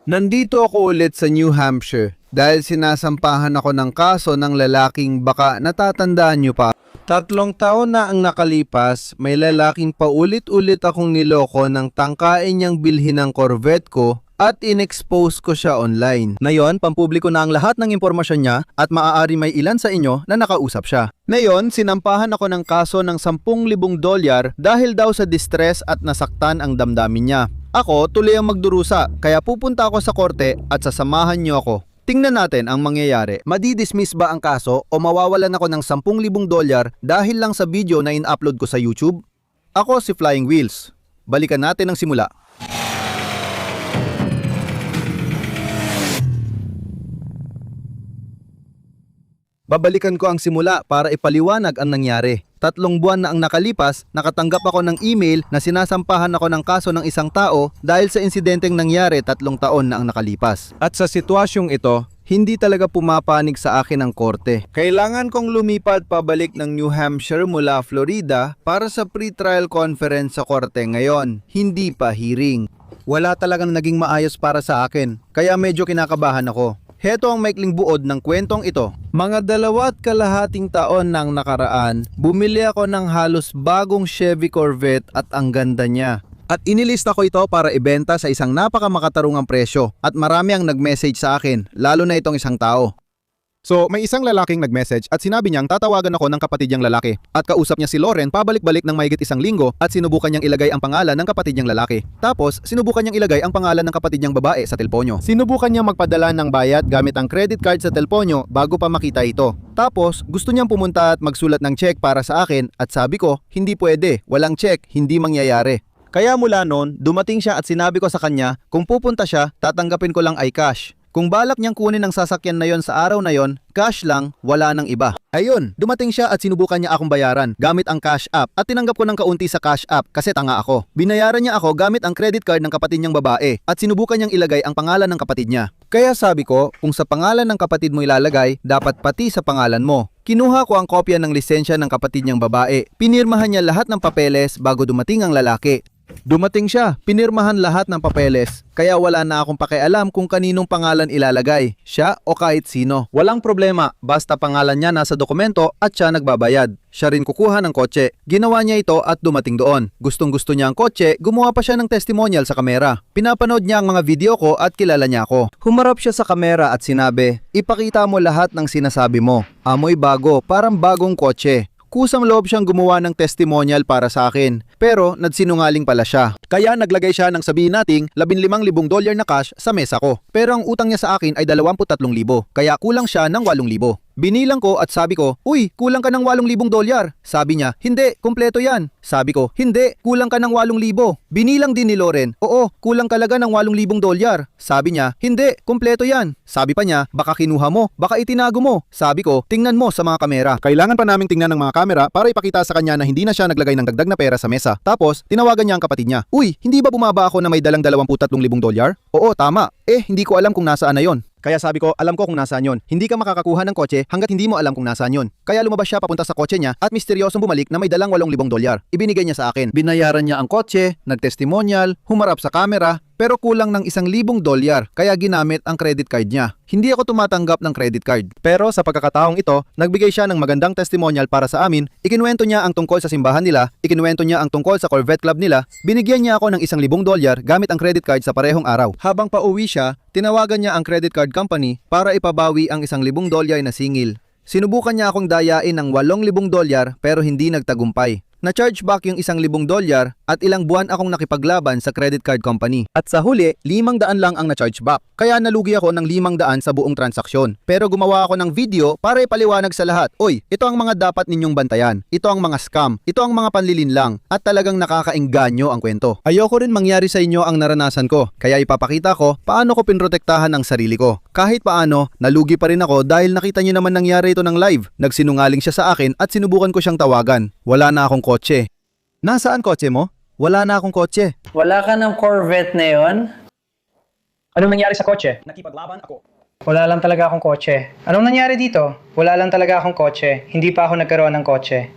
Nandito ako ulit sa New Hampshire dahil sinasampahan ako ng kaso ng lalaking baka natatandaan nyo pa. 3 taon na ang nakalipas, may lalaking paulit-ulit akong niloko ng tangkain niyang bilhin ng Corvette ko at in-expose ko siya online. Ngayon, pampubliko na ang lahat ng impormasyon niya at maaari may ilan sa inyo na nakausap siya. Ngayon, sinampahan ako ng kaso ng $10,000 dahil daw sa distress at nasaktan ang damdamin niya. Ako, tuloy ang magdurusa, kaya pupunta ako sa korte at sasamahan niyo ako. Tingnan natin ang mangyayari. Madidismiss ba ang kaso o mawawalan ako ng $10,000 dahil lang sa video na in-upload ko sa YouTube? Ako si Flying Wheels. Balikan natin ang simula. Babalikan ko ang simula para ipaliwanag ang nangyari. 3 buwan na ang nakalipas, nakatanggap ako ng email na sinasampahan ako ng kaso ng isang tao dahil sa insidenteng nangyari 3 taon na ang nakalipas. At sa sitwasyong ito, hindi talaga pumapanig sa akin ang korte. Kailangan kong lumipat pabalik ng New Hampshire mula Florida para sa pre-trial conference sa korte ngayon, hindi pa hearing. Wala talagang naging maayos para sa akin, kaya medyo kinakabahan ako. Heto ang maikling buod ng kwentong ito. Mga 2.5 taon nang nakaraan, bumili ako ng halos bagong Chevy Corvette at ang ganda niya. At inilista ko ito para ibenta sa isang napakamakatarungang presyo at marami ang nag-message sa akin, lalo na itong isang tao. So, may isang lalaking nag-message at sinabi niyang tatawagan ako ng kapatid niyang lalaki. At kausap niya si Lauren pabalik-balik ng mahigit 1 linggo at sinubukan niyang ilagay ang pangalan ng kapatid niyang lalaki. Tapos, sinubukan niyang ilagay ang pangalan ng kapatid niyang babae sa teleponyo. Sinubukan niyang magpadala ng bayad gamit ang credit card sa teleponyo bago pa makita ito. Tapos, gusto niyang pumunta at magsulat ng check para sa akin at sabi ko, hindi pwede, walang check, hindi mangyayari. Kaya mula noon, dumating siya at sinabi ko sa kanya, kung pupunta siya, tatanggapin ko lang ay cash. Kung balak niyang kunin ang sasakyan na yon sa araw na yon, cash lang, wala nang iba. Ayun, dumating siya at sinubukan niya akong bayaran gamit ang cash app at tinanggap ko ng kaunti sa cash app kasi tanga ako. Binayaran niya ako gamit ang credit card ng kapatid niyang babae at sinubukan niyang ilagay ang pangalan ng kapatid niya. Kaya sabi ko, kung sa pangalan ng kapatid mo ilalagay, dapat pati sa pangalan mo. Kinuha ko ang kopya ng lisensya ng kapatid niyang babae. Pinirmahan niya lahat ng papeles bago dumating ang lalaki. Dumating siya, pinirmahan lahat ng papeles, kaya wala na akong pakialam kung kaninong pangalan ilalagay, siya o kahit sino. Walang problema, basta pangalan niya nasa dokumento at siya nagbabayad. Siya rin kukuha ng kotse. Ginawa niya ito at dumating doon. Gustong-gusto niya ang kotse, gumawa pa siya ng testimonial sa kamera. Pinapanood niya ang mga video ko at kilala niya ako. Humarap siya sa kamera at sinabi, ipakita mo lahat ng sinasabi mo. Amoy bago, parang bagong kotse. Kusang loob siyang gumawa ng testimonial para sa akin, pero nagsinungaling pala siya. Kaya naglagay siya ng sabihin nating $15,000 na cash sa mesa ko. Pero ang utang niya sa akin ay 23,000, kaya kulang siya ng 8,000. Binilang ko at sabi ko, uy, kulang ka ng $8,000. Sabi niya, hindi, kumpleto yan. Sabi ko, hindi, kulang ka ng 8,000. Binilang din ni Lauren, oo, kulang talaga ng $8,000. Sabi niya, hindi, kumpleto yan. Sabi pa niya, baka kinuha mo, baka itinago mo. Sabi ko, tingnan mo sa mga kamera. Kailangan pa naming tingnan ng mga kamera para ipakita sa kanya na hindi na siya naglagay ng dagdag na pera sa mesa. Tapos, tinawagan niya ang kapatid niya. Uy, hindi ba bumaba ako na may dalang $23,000? Oo, tama. Hindi ko alam kung nasaan na yon. Kaya sabi ko, alam ko kung nasaan yon. Hindi ka makakakuha ng kotse hanggat hindi mo alam kung nasaan yon. Kaya lumabas siya papunta sa kotse niya at misteryosong bumalik na may dalang $8,000. Ibinigay niya sa akin. Binayaran niya ang kotse, nagtestimonial, humarap sa camera, pero kulang ng $1,000 kaya ginamit ang credit card niya. Hindi ako tumatanggap ng credit card. Pero sa pagkakataong ito, nagbigay siya ng magandang testimonial para sa amin. Ikinuwento niya ang tungkol sa simbahan nila, ikinuwento niya ang tungkol sa Corvette Club nila, binigyan niya ako ng $1,000 gamit ang credit card sa parehong araw. Habang pauwi siya, tinawagan niya ang credit card company para ipabawi ang $1,000 na singil. Sinubukan niya akong dayain ng $8,000 pero hindi nagtagumpay. Na-charge back yung $1,000 at ilang buwan akong nakipaglaban sa credit card company. At sa huli, 500 lang ang na-charge back. Kaya nalugi ako ng 500 sa buong transaksyon. Pero gumawa ako ng video para ipaliwanag sa lahat. Oy, ito ang mga dapat ninyong bantayan. Ito ang mga scam. Ito ang mga panlilinlang. At talagang nakakaengganyo ang kwento. Ayoko rin mangyari sa inyo ang naranasan ko. Kaya ipapakita ko paano ko pinrotektahan ang sarili ko. Kahit paano, nalugi pa rin ako dahil nakita niyo naman nangyari ito ng live. Nagsinungaling siya sa akin at sinubukan ko siyang tawagan. Wala na akong kotse. Nasaan kotse mo? Wala na akong kotse. Wala ka ng Corvette na yon? Anong nangyari sa kotse? Nakipaglaban ako. Wala lang talaga akong kotse. Anong nangyari dito? Wala lang talaga akong kotse. Hindi pa ako nagkaroon ng kotse.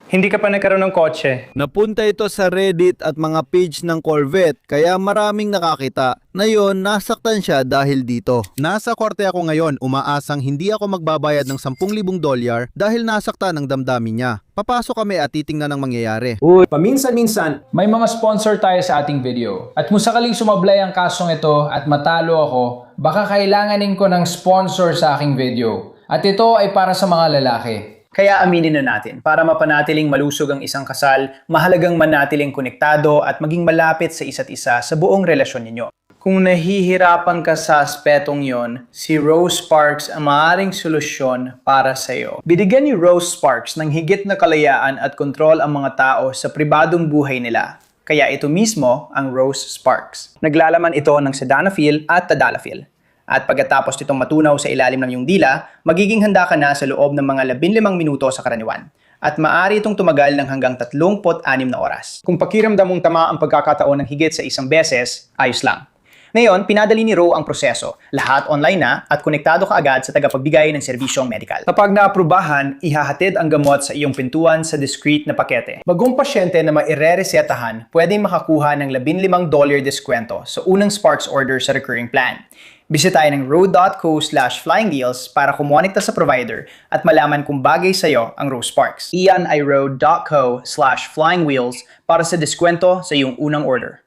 Hindi ka pa nagkaroon ng kotse. Napunta ito sa Reddit at mga page ng Corvette kaya maraming nakakita. Ngayon, nasaktan siya dahil dito. Nasa korte ako ngayon, umaasang hindi ako magbabayad ng $10,000 dahil nasaktan ng damdamin niya. Papasok kami at titingnan ang mangyayari. Paminsan-minsan, may mga sponsor tayo sa ating video. At kung sakaling sumablay ang kasong ito at matalo ako, baka kailanganin ko ng sponsor sa aking video. At ito ay para sa mga lalaki. Kaya aminin na natin, para mapanatiling malusog ang isang kasal, mahalagang manatiling konektado at maging malapit sa isa't isa sa buong relasyon ninyo. Kung nahihirapan ka sa aspetong yon, si Rose Sparks ang maaaring solusyon para sa iyo. Binigyan ni Rose Sparks ng higit na kalayaan at kontrol ang mga tao sa pribadong buhay nila. Kaya ito mismo ang Rose Sparks. Naglalaman ito ng sildenafil at tadalafil. At pagkatapos nitong matunaw sa ilalim ng iyong dila, magiging handa ka na sa loob ng mga 15 minuto sa karaniwan. At maaari itong tumagal ng hanggang 36 na oras. Kung pakiramdam mong tama ang pagkakataon ng higit sa isang beses, ayos lang. Ngayon, pinadali ni Ro ang proseso. Lahat online na at konektado ka agad sa tagapagbigay ng serbisyong medikal. Kapag naaprubahan, ihahatid ang gamot sa iyong pintuan sa discreet na pakete. Bagong pasyente na maire-resetahan, pwedeng makakuha ng $15 diskwento sa unang Sparks order sa recurring plan. Bisitahin ang ro.co/flyingdeals para kumonekta sa provider at malaman kung bagay sa'yo ang Ro Sparks. Iyan ay ro.co/flyingwheels para sa diskwento sa iyong unang order.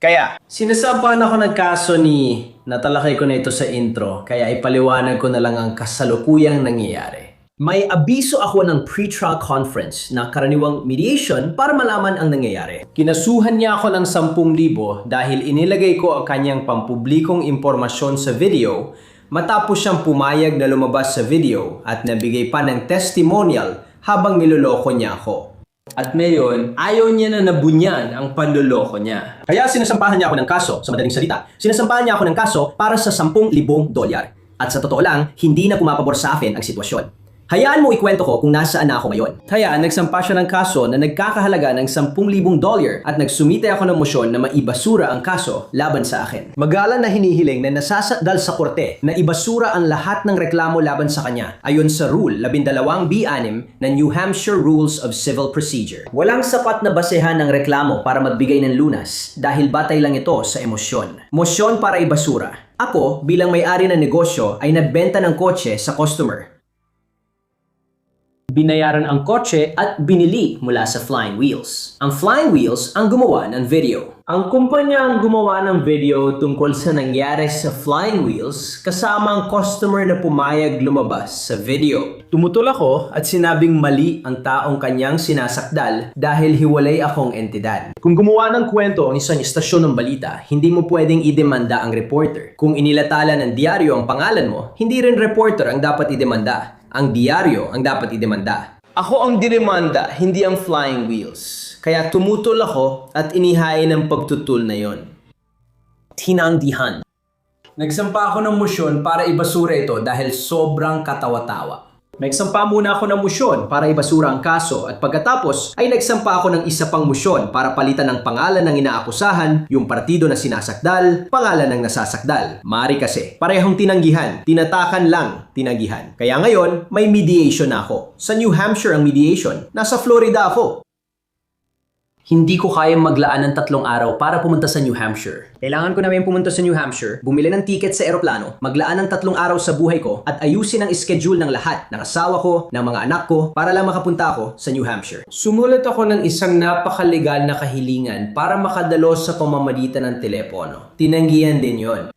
Kaya, Sinasampahan ako ng kaso ni, natalakay ko na ito sa intro, kaya ipaliwanag ko na lang ang kasalukuyang nangyayari. May abiso ako ng pre-trial conference na karaniwang mediation para malaman ang nangyayari. Kinasuhan niya ako ng 10,000 dahil inilagay ko ang kanyang pampublikong impormasyon sa video matapos siyang pumayag na lumabas sa video at nabigay pa ng testimonial habang niloloko niya ako. At ngayon, ayaw niya na nabunyan ang panloloko niya. Kaya sinasampahan niya ako ng kaso, sa madaling salita, sinasampahan niya ako ng kaso para sa $10,000. At sa totoo lang, hindi na pumapabor sa akin ang sitwasyon. Hayaan mo ikwento ko kung nasaan na ako ngayon. Kaya nagsampa siya ng kaso na nagkakahalaga ng $10,000 at nagsumite ako ng mosyon na maibasura ang kaso laban sa akin. Magalang na hinihiling na nasasakdal sa korte na ibasura ang lahat ng reklamo laban sa kanya ayon sa Rule 12B6 ng New Hampshire Rules of Civil Procedure. Walang sapat na basehan ng reklamo para magbigay ng lunas dahil batay lang ito sa emosyon. Mosyon para ibasura. Ako, bilang may-ari ng negosyo, ay nagbenta ng kotse sa customer. Binayaran ang kotse at binili mula sa Flying Wheels. Ang Flying Wheels ang gumawa ng video. Ang kumpanya ang gumawa ng video tungkol sa nangyari sa Flying Wheels kasama ang customer na pumayag lumabas sa video. Tumutol ako at sinabing mali ang taong kanyang sinasakdal dahil hiwalay akong entidad. Kung gumawa ng kwento ang isang istasyon ng balita, hindi mo pwedeng idemanda ang reporter. Kung inilatala ng diaryo ang pangalan mo, hindi rin reporter ang dapat idemanda. Ang diaryo ang dapat idemanda. Ako ang dinemanda, hindi ang Flying Wheels. Kaya tumutol ako at inihain ang pagtutul na yon. Tinanggihan. Nagsampa ako ng mosyon para ibasura ito dahil sobrang katawa-tawa. Nagsampa muna ako ng mosyon para ibasura ang kaso at pagkatapos ay nagsampa ako ng isa pang mosyon para palitan ang pangalan ng inaakusahan, yung partido na sinasakdal, pangalan ng nasasakdal. Mari kasi, parehong tinanggihan, tinatakan lang, tinanggihan. Kaya ngayon, may mediation na ako. Sa New Hampshire ang mediation, nasa Florida ako. Hindi ko kayang maglaan ng 3 araw para pumunta sa New Hampshire. Kailangan ko namin pumunta sa New Hampshire, bumili ng ticket sa eroplano, maglaan ng 3 araw sa buhay ko at ayusin ang schedule ng lahat, ng asawa ko, ng mga anak ko, para lang makapunta ako sa New Hampshire. Sumulat ako ng isang napakalegal na kahilingan para makadalo sa pamamagitan ng telepono. Tinanggihan din yon.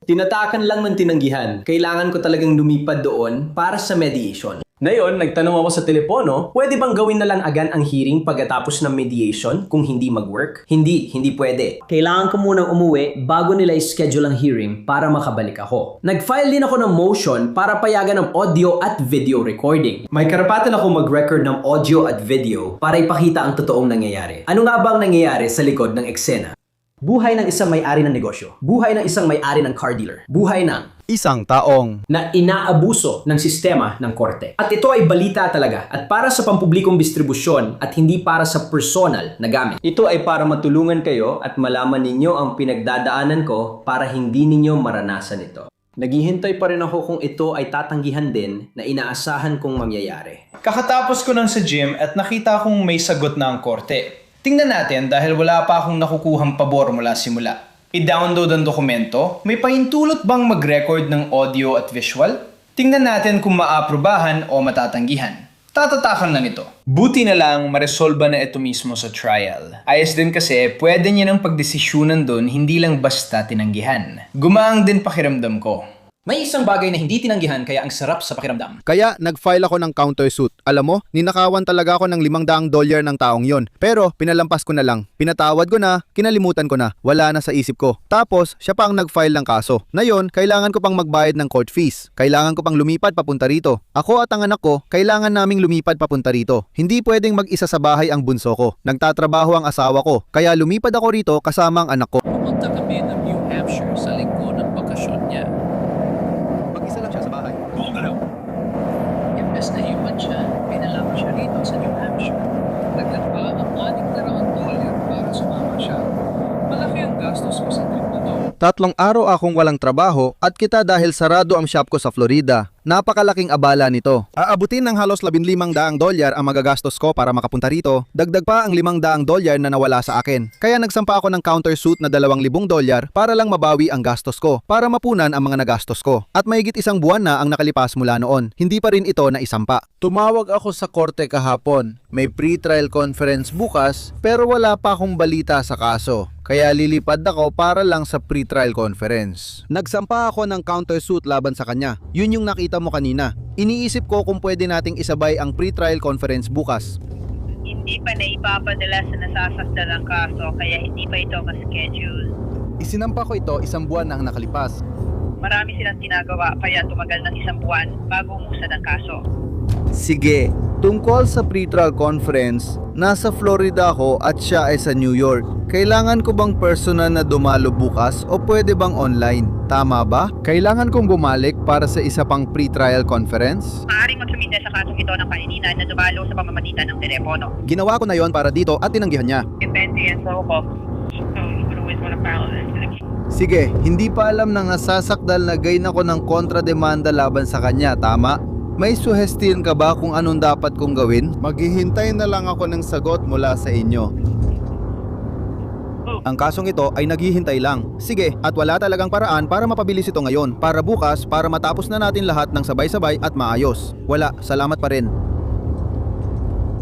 Tinatakan lang ng tinanggihan. Kailangan ko talagang lumipad doon para sa mediation. Ngayon, nagtanong ako sa telepono, pwede bang gawin na lang agad ang hearing pagkatapos ng mediation kung hindi mag-work? Hindi pwede. Kailangan ko munang umuwi bago nila i-schedule ang hearing para makabalik ako. Nag-file din ako ng motion para payagan ng audio at video recording. May karapatan ako mag-record ng audio at video para ipakita ang totoong nangyayari. Ano nga bang nangyayari sa likod ng eksena? Buhay ng isang may-ari ng negosyo. Buhay ng isang may-ari ng car dealer. Buhay ng Isang taong na inaabuso ng sistema ng korte. At ito ay balita talaga at para sa pampublikong distribusyon at hindi para sa personal na gamit. Ito ay para matulungan kayo at malaman ninyo ang pinagdadaanan ko para hindi ninyo maranasan ito. Naghihintay pa rin ako kung ito ay tatanggihan din na inaasahan kong mangyayari. Kakatapos ko lang sa gym at nakita kong may sagot na ang korte. Tingnan natin dahil wala pa akong nakukuhang pabor mula simula. I-download ang dokumento. May pahintulot bang mag-record ng audio at visual? Tingnan natin kung maaprubahan o matatanggihan. Tatatakan lang ito. Buti na lang maresolba na ito mismo sa trial. Ayos din kasi pwede niya ng pagdesisyunan doon hindi lang basta tinanggihan. Gumaang din pakiramdam ko. May isang bagay na hindi tinanggihan kaya ang sarap sa pakiramdam. Kaya nag-file ako ng countersuit. Alam mo, ninakawan talaga ako ng $500 ng taong yon. Pero pinalampas ko na lang. Pinatawad ko na, kinalimutan ko na. Wala na sa isip ko. Tapos, siya pa ang nag-file ng kaso. Ngayon, kailangan ko pang magbayad ng court fees. Kailangan ko pang lumipad papunta rito. Ako at ang anak ko, kailangan naming lumipad papunta rito. Hindi pwedeng mag-isa sa bahay ang bunso ko. Nagtatrabaho ang asawa ko. Kaya lumipad ako rito kasama ang anak ko. Pumunta kami ng New Hampshire sa linggo ng bakasyon niya. Mag-isa lang siya sa bahay. Imbes na iwan siya, pinalama siya rito sa New Hampshire. Dagdag pa ang $600 para sumama siya. Malaki ang gastos ko sa trip na to. 3 araw akong walang trabaho at kita dahil sarado ang shop ko sa Florida. Napakalaking abala nito. Aabutin ng halos $1500 ang magagastos ko para makapunta rito. Dagdag pa ang $500 na nawala sa akin. Kaya nagsampa ako ng countersuit na $2,000 para lang mabawi ang gastos ko, para mapunan ang mga nagastos ko. At mahigit 1 buwan na ang nakalipas mula noon. Hindi pa rin ito naisampa. Tumawag ako sa korte kahapon. May pre-trial conference bukas pero wala pa akong balita sa kaso. Kaya lilipad ako para lang sa pre-trial conference. Nagsampa ako ng countersuit laban sa kanya. Yun yung nakita mo kanina. Iniisip ko kung pwede nating isabay ang pre-trial conference bukas. Hindi pa na ipapadala sa nasasakdal ang kaso kaya hindi pa ito ma-schedule. Isinampa ko ito 1 buwan na ang nakalipas. Marami silang ginagawa kaya tumagal ng 1 buwan bago umusad ang kaso. Sige, tungkol sa pre-trial conference, nasa Florida ako at siya ay sa New York. Kailangan ko bang personal na dumalo bukas o pwede bang online? Tama ba? Kailangan kong bumalik para sa isa pang pre-trial conference? Maaaring magsumite sa kasong ito ng kaininan na dumalo sa pamamagitan ng telepono. Ginawa ko na yon para dito at tinanggihan niya. Depende yan sa hukom. You would always want to follow this. Sige, hindi pa alam na nasasakdal na gain ako ng kontrademanda laban sa kanya, tama? May suhestiyon ka ba kung anong dapat kong gawin? Maghihintay na lang ako ng sagot mula sa inyo. Ang kasong ito ay naghihintay lang. Sige, at wala talagang paraan para mapabilis ito ngayon. Para bukas, para matapos na natin lahat ng sabay-sabay at maayos. Wala, salamat pa rin.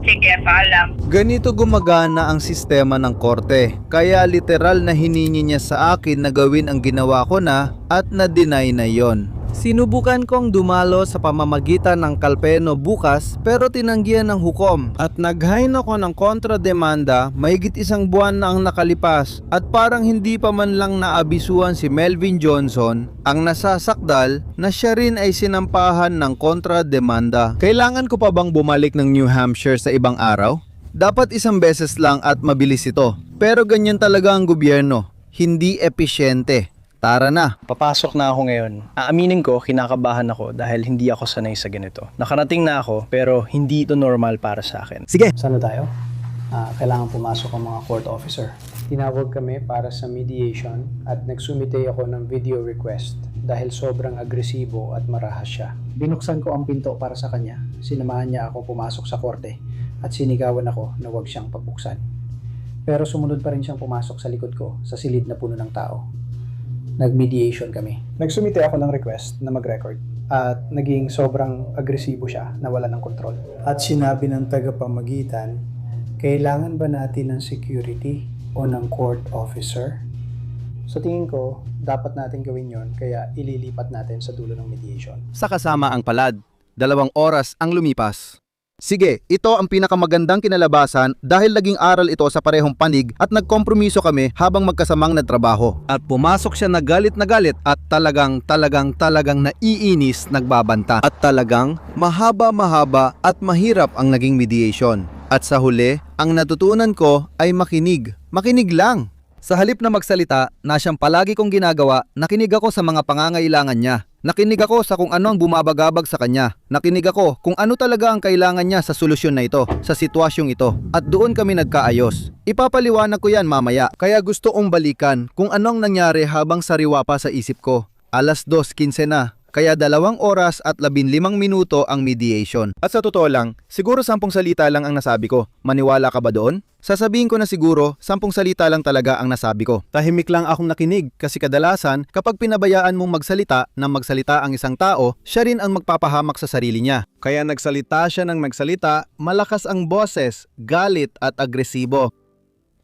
Sige, paalam. Ganito gumagana ang sistema ng korte. Kaya literal na hiningi niya sa akin na gawin ang ginawa ko na at na-deny na yon. Sinubukan kong dumalo sa pamamagitan ng kalpeno bukas pero tinanggihan ng hukom at naghain ako ng kontrademanda mahigit 1 buwan na ang nakalipas at parang hindi pa man lang naabisuhan si Melvin Johnson ang nasasakdal na siya rin ay sinampahan ng kontrademanda. Kailangan ko pa bang bumalik ng New Hampshire sa ibang araw? Dapat 1 beses lang at mabilis ito. Pero ganyan talaga ang gobyerno, hindi episyente. Tara na. Papasok na ako ngayon. Aaminin ko, kinakabahan ako dahil hindi ako sanay sa ganito. Nakarating na ako pero hindi ito normal para sa akin. Sige. Sana tayo? Kailangan pumasok ang mga court officer. Tinawag kami para sa mediation at nagsumite ako ng video request dahil sobrang agresibo at marahas siya. Binuksan ko ang pinto para sa kanya. Sinamahan niya ako pumasok sa korte at sinigawan ako na huwag siyang pagbuksan. Pero sumunod pa rin siyang pumasok sa likod ko sa silid na puno ng tao. Nag-mediation kami. Nagsumite ako ng request na mag-record at naging sobrang agresibo siya na wala ng kontrol. At sinabi ng tagapamagitan, kailangan ba natin ng security o ng court officer? Sa tingin ko, dapat natin gawin yon kaya ililipat natin sa dulo ng mediation. Sa kasama ang palad. 2 oras ang lumipas. Sige, ito ang pinakamagandang kinalabasan dahil naging aral ito sa parehong panig at nagkompromiso kami habang magkasamang nagtrabaho. At pumasok siya na galit at talagang naiinis, nagbabanta. At talagang mahaba at mahirap ang naging mediation. At sa huli, ang natutunan ko ay makinig. Makinig lang. Sa halip na magsalita, na siyang palagi kong ginagawa, nakinig ako sa mga pangangailangan niya. Nakinig ako sa kung ano ang bumabagabag sa kanya. Nakinig ako kung ano talaga ang kailangan niya sa solusyon na ito, sa sitwasyong ito. At doon kami nagkaayos. Ipapaliwanag ko yan mamaya. Kaya gusto kong balikan kung anong nangyari habang sariwa pa sa isip ko. Alas 2:15 na, kaya 2 oras at 15 minuto ang mediation. At sa totoo lang, siguro 10 salita lang ang nasabi ko. Maniwala ka ba doon? Sasabihin ko na siguro, 10 salita lang talaga ang nasabi ko. Tahimik lang akong nakinig kasi kadalasan kapag pinabayaan mong magsalita ang isang tao, siya rin ang magpapahamak sa sarili niya. Kaya nagsalita siya ng magsalita, malakas ang boses, galit at agresibo.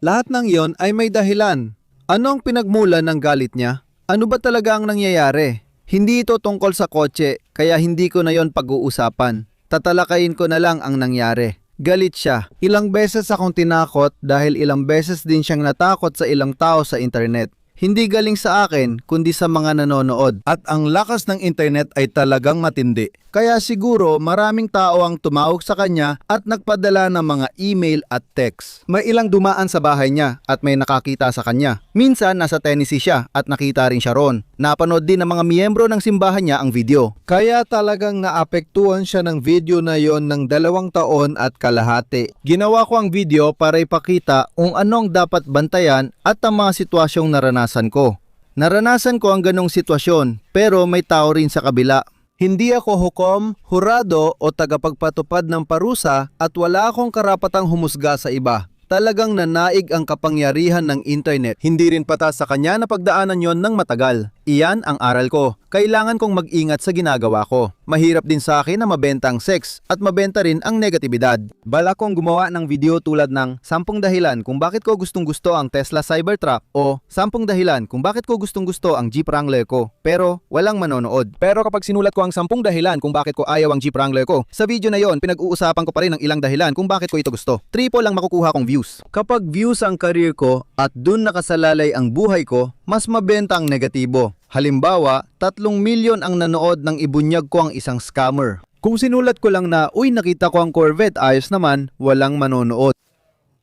Lahat ng iyon ay may dahilan. Ano ang pinagmulan ng galit niya? Ano ba talaga ang nangyayari? Hindi ito tungkol sa kotse, kaya hindi ko na yon pag-uusapan. Tatalakayin ko na lang ang nangyari. Galit siya. Ilang beses akong tinakot dahil ilang beses din siyang natakot sa ilang tao sa internet. Hindi galing sa akin, kundi sa mga nanonood. At ang lakas ng internet ay talagang matindi. Kaya siguro maraming tao ang tumawag sa kanya at nagpadala ng mga email at text. May ilang dumaan sa bahay niya at may nakakita sa kanya. Minsan nasa Tennessee siya at nakita rin siya ron. Napanood din ng mga miyembro ng simbahan niya ang video. Kaya talagang naapektuhan siya ng video na yon ng 2 taon at kalahati. Ginawa ko ang video para ipakita kung anong dapat bantayan at ang mga sitwasyong naranasan ko. Naranasan ko ang ganong sitwasyon pero may tao rin sa kabila. Hindi ako hukom, hurado o tagapagpatupad ng parusa at wala akong karapatang humusga sa iba. Talagang nanaig ang kapangyarihan ng internet. Hindi rin patas sa kanya na pagdaanan yon ng matagal. Iyan ang aral ko. Kailangan kong mag-ingat sa ginagawa ko. Mahirap din sa akin na mabenta ang sex at mabenta rin ang negatibidad. Balak kong gumawa ng video tulad ng 10 dahilan kung bakit ko gustong-gusto ang Tesla Cybertruck o 10 dahilan kung bakit ko gustong-gusto ang Jeep Wrangler ko. Pero walang manonood. Pero kapag sinulat ko ang 10 dahilan kung bakit ko ayaw ang Jeep Wrangler ko, sa video na yon pinag-uusapan ko pa rin ang ilang dahilan kung bakit ko ito gusto. Triple lang makukuha kong views. Kapag views ang career ko at dun nakasalalay ang buhay ko, mas mabenta ang negatibo. Halimbawa, 3 milyon ang nanood ng ibunyag ko ang isang scammer. Kung sinulat ko lang na, uy nakita ko ang Corvette, ayos naman, walang manonood.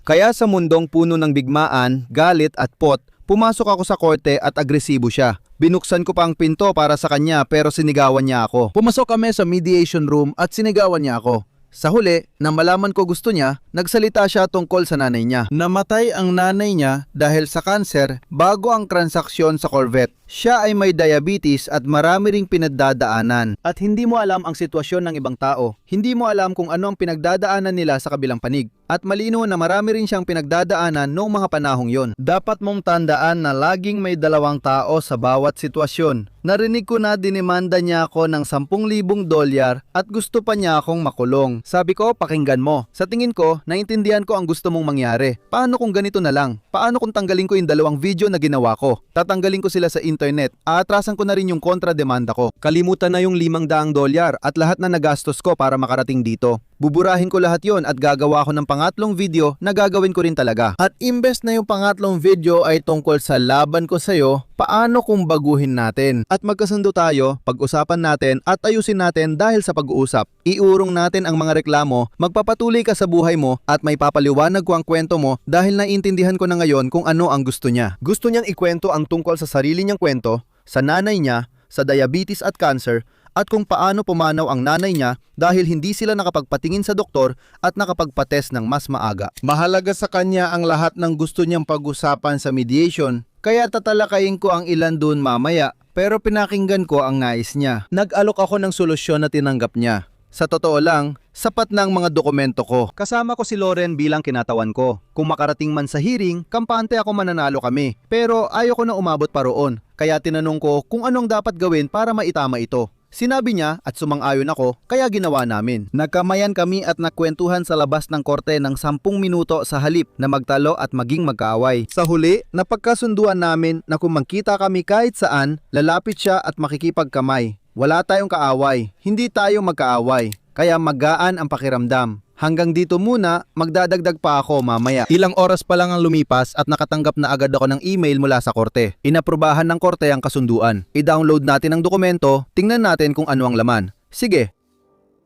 Kaya sa mundong puno ng bigmaan, galit at pot, pumasok ako sa korte at agresibo siya. Binuksan ko pa ang pinto para sa kanya pero sinigawan niya ako. Pumasok kami sa mediation room at sinigawan niya ako. Sa huli, na malaman ko gusto niya, nagsalita siya tungkol sa nanay niya. Namatay ang nanay niya dahil sa kanser bago ang transaksyon sa Corvette. Siya ay may diabetes at marami ring pinagdadaanan. At hindi mo alam ang sitwasyon ng ibang tao. Hindi mo alam kung ano ang pinagdadaanan nila sa kabilang panig. At malino na marami rin siyang pinagdadaanan noong mga panahong yon. Dapat mong tandaan na laging may 2 tao sa bawat sitwasyon. Narinig ko na dinimanda niya ako ng $10,000 at gusto pa niya akong makulong. Sabi ko, pakinggan mo. Sa tingin ko, naintindihan ko ang gusto mong mangyari. Paano kung ganito na lang? Paano kung tanggalin ko yung 2 video na ginawa ko? Tatanggalin ko sila sa internet. Aatrasan ko na rin yung kontra-demanda ko. Kalimutan na yung $500 at lahat na nagastos ko para makarating dito. Buburahin ko lahat yon at gagawa ko ng pangatlong video na gagawin ko rin talaga. At imbes na yung pangatlong video ay tungkol sa laban ko sa'yo, paano kung baguhin natin? At magkasundo tayo, pag-usapan natin at ayusin natin dahil sa pag-uusap. Iurong natin ang mga reklamo, magpapatuloy ka sa buhay mo at may papaliwanag ko ang kwento mo dahil naiintindihan ko na ngayon kung ano ang gusto niya. Gusto niyang ikwento ang tungkol sa sarili niyang kwento, sa nanay niya, sa diabetes at cancer, at kung paano pumanaw ang nanay niya dahil hindi sila nakapagpatingin sa doktor at nakapagpatest ng mas maaga. Mahalaga sa kanya ang lahat ng gusto niyang pag-usapan sa mediation, kaya tatalakayin ko ang ilan doon mamaya, pero pinakinggan ko ang nais niya. Nag-alok ako ng solusyon na tinanggap niya. Sa totoo lang, sapat na ang mga dokumento ko. Kasama ko si Loren bilang kinatawan ko. Kung makarating man sa hearing, kampante ako mananalo kami. Pero ayoko na umabot pa roon. Kaya tinanong ko kung anong dapat gawin para maitama ito. Sinabi niya at sumang-ayon ako, kaya ginawa namin. Nagkamayan kami at nakwentuhan sa labas ng korte ng 10 minuto sa halip na magtalo at maging magkaaway. Sa huli, napagkasunduan namin na kung magkita kami kahit saan, lalapit siya at makikipagkamay. Wala tayong kaaway, hindi tayo magkaaway, kaya magaan ang pakiramdam. Hanggang dito muna, magdadagdag pa ako mamaya. Ilang oras pa lang ang lumipas at nakatanggap na agad ako ng email mula sa korte. Inaprubahan ng korte ang kasunduan. I-download natin ang dokumento, tingnan natin kung ano ang laman. Sige.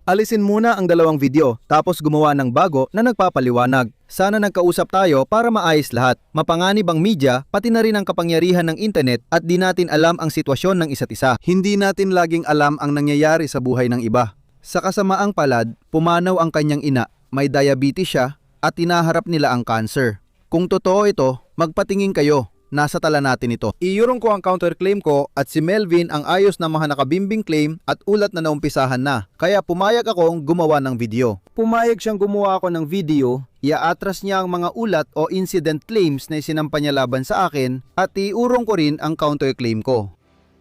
Alisin muna ang 2 video, tapos gumawa ng bago na nagpapaliwanag. Sana nagkausap tayo para maayos lahat. Mapanganib ang media, pati na rin ang kapangyarihan ng internet at di natin alam ang sitwasyon ng isa't isa. Hindi natin laging alam ang nangyayari sa buhay ng iba. Sa kasamaang palad, pumanaw ang kanyang ina, may diabetes siya at tinaharap nila ang cancer. Kung totoo ito, magpatingin kayo. nasa tala natin ito. Iurong ko ang counterclaim ko at si Melvin ang ayos na mga nakabimbing claim at ulat na naumpisahan na. Kaya pumayag akong gumawa ng video. Pumayag siyang gumawa ako ng video, iaatras niya ang mga ulat o incident claims na isinampa niya laban sa akin at iurong ko rin ang counterclaim ko.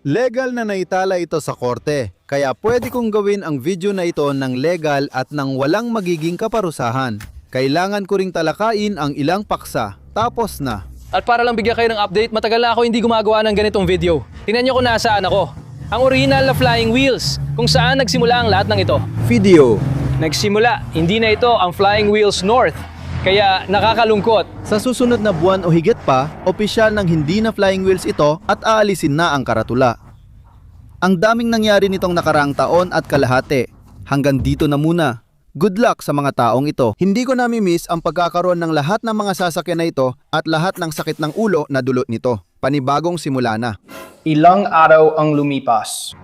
Legal na naitala ito sa korte, kaya pwede kong gawin ang video na ito ng legal at nang walang magiging kaparusahan. Kailangan ko ring talakayin ang ilang paksa, tapos na. At para lang bigyan kayo ng update, matagal na ako hindi gumagawa ng ganitong video. Tingnan nyo kung nasaan ako. Ang original na Flying Wheels, kung saan nagsimula ang lahat ng ito. Video. Nagsimula, hindi na ito ang Flying Wheels North. Kaya nakakalungkot. Sa susunod na buwan o higit pa, opisyal ng hindi na flying wheels ito at aalisin na ang karatula. Ang daming nangyari nitong nakaraang taon at kalahati. Hanggang dito na muna. Good luck sa mga taong ito. Hindi ko nami-miss ang pagkakaroon ng lahat ng mga sasakyan na ito at lahat ng sakit ng ulo na dulot nito. Panibagong simula na. Ilang araw ang lumipas.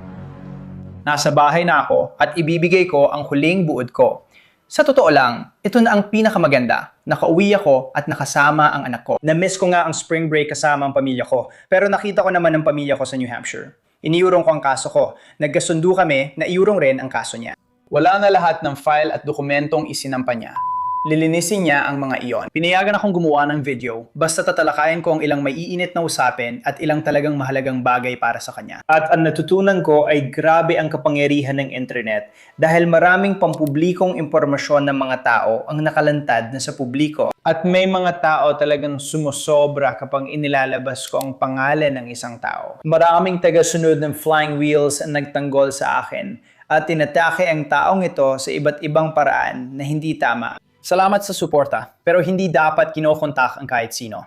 Nasa bahay na ako at ibibigay ko ang huling buod ko. Sa totoo lang, ito na ang pinakamaganda. Nakauwi ako at nakasama ang anak ko. Na-miss ko nga ang spring break kasama ang pamilya ko. Pero nakita ko naman ang pamilya ko sa New Hampshire. Iniurong ko ang kaso ko. Nagkasundo kami na iurong rin ang kaso niya. Wala na lahat ng file at dokumentong isinampa niya. Lilinisin niya ang mga iyon. Pinayagan akong gumawa ng video, basta tatalakayin ko ang ilang maiinit na usapin at ilang talagang mahalagang bagay para sa kanya. At ang natutunan ko ay grabe ang kapangyarihan ng internet dahil maraming pampublikong impormasyon ng mga tao ang nakalantad na sa publiko. At may mga tao talagang sumusobra kapag inilalabas ko ang pangalan ng isang tao. Maraming tagasunod ng Flying Wheels ang nagtanggol sa akin at tinatake ang taong ito sa iba't ibang paraan na hindi tama. Salamat sa suporta, pero hindi dapat kinokontak ang kahit sino.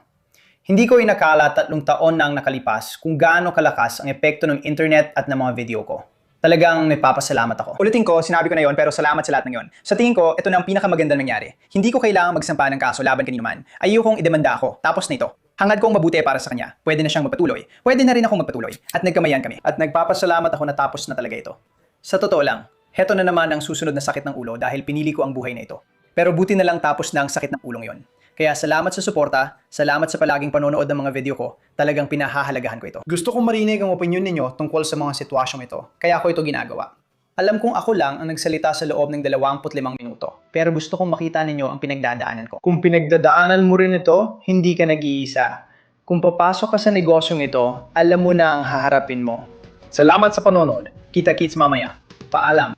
Hindi ko inakala 3 taon na ang nakalipas kung gaano kalakas ang epekto ng internet at ng mga video ko. Talagang may papasalamat ako. Ulitin ko, sinabi ko na yon pero salamat sa lahat ng yon. Sa tingin ko, ito na ang pinakamaganda nangyari. Hindi ko kailangang magsampa ng kaso laban kanino man. Ayokong idemanda ako, tapos na ito. Hangad kong mabuti para sa kanya. Pwede na siyang magpatuloy. Pwede na rin akong magpatuloy. At nagkamayan kami. At nagpapasalamat ako na tapos na talaga ito. Sa totoo lang, heto na naman ang susunod na sakit ng ulo dahil pinili ko ang buhay na ito. Pero buti na lang tapos na ang sakit ng ulong yon. Kaya salamat sa suporta, salamat sa palaging panonood ng mga video ko, talagang pinahahalagahan ko ito. Gusto kong marinig ang opinyon ninyo tungkol sa mga sitwasyong ito, kaya ako ito ginagawa. Alam kong ako lang ang nagsalita sa loob ng 25 minuto, pero gusto kong makita ninyo ang pinagdadaanan ko. Kung pinagdadaanan mo rin ito, hindi ka nag-iisa. Kung papasok ka sa negosyong ito, alam mo na ang haharapin mo. Salamat sa panonood. Kita-kits mamaya. Paalam.